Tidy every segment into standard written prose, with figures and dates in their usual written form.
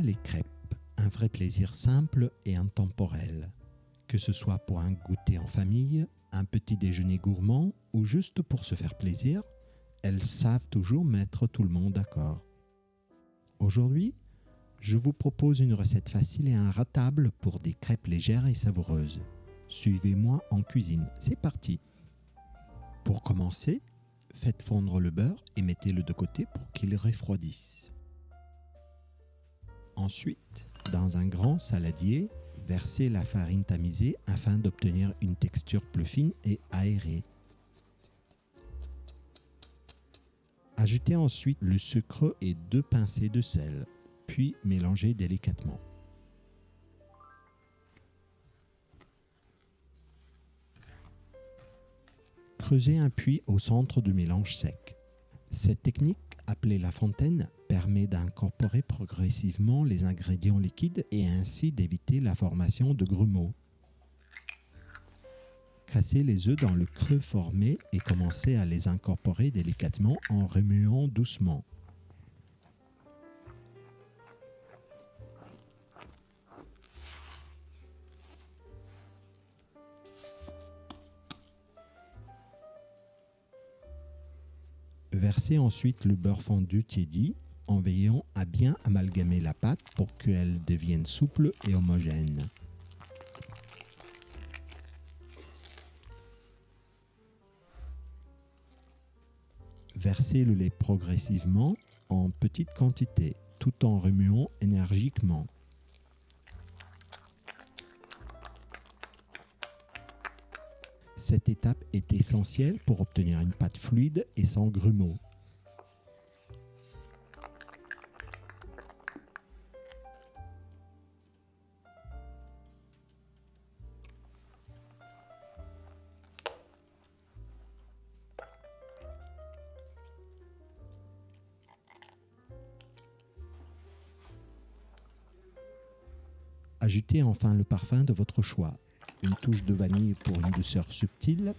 les crêpes, un vrai plaisir simple et intemporel. Que ce soit pour un goûter en famille, un petit déjeuner gourmand ou juste pour se faire plaisir, elles savent toujours mettre tout le monde d'accord. Aujourd'hui, je vous propose une recette facile et inratable pour des crêpes légères et savoureuses. Suivez-moi en cuisine, c'est parti! Pour commencer, faites fondre le beurre et mettez-le de côté pour qu'il refroidisse. Ensuite, dans un grand saladier, versez la farine tamisée afin d'obtenir une texture plus fine et aérée. Ajoutez ensuite le sucre et 2 pincées de sel, puis mélangez délicatement. Creusez un puits au centre du mélange sec. Cette technique, appelée la fontaine, permet d'incorporer progressivement les ingrédients liquides et ainsi d'éviter la formation de grumeaux. Cassez les œufs dans le creux formé et commencez à les incorporer délicatement en remuant doucement. Versez ensuite le beurre fondu tiédi en veillant à bien amalgamer la pâte pour qu'elle devienne souple et homogène. Versez le lait progressivement en petites quantités, tout en remuant énergiquement. Cette étape est essentielle pour obtenir une pâte fluide et sans grumeaux. Ajoutez enfin le parfum de votre choix. Une touche de vanille pour une douceur subtile,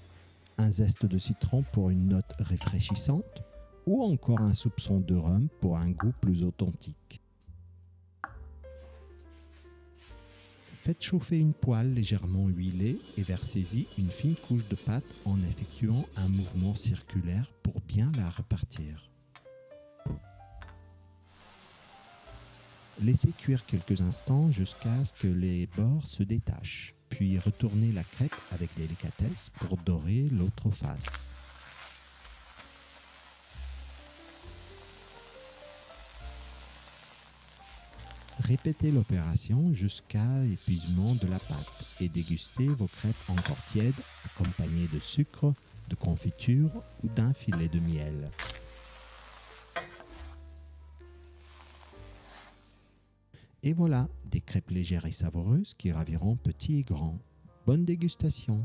un zeste de citron pour une note rafraîchissante ou encore un soupçon de rhum pour un goût plus authentique. Faites chauffer une poêle légèrement huilée et versez-y une fine couche de pâte en effectuant un mouvement circulaire pour bien la répartir. Laissez cuire quelques instants jusqu'à ce que les bords se détachent. Puis retournez la crêpe avec délicatesse pour dorer l'autre face. Répétez l'opération jusqu'à l'épuisement de la pâte et dégustez vos crêpes encore tièdes accompagnées de sucre, de confiture ou d'un filet de miel. Et voilà, des crêpes légères et savoureuses qui raviront petits et grands. Bonne dégustation!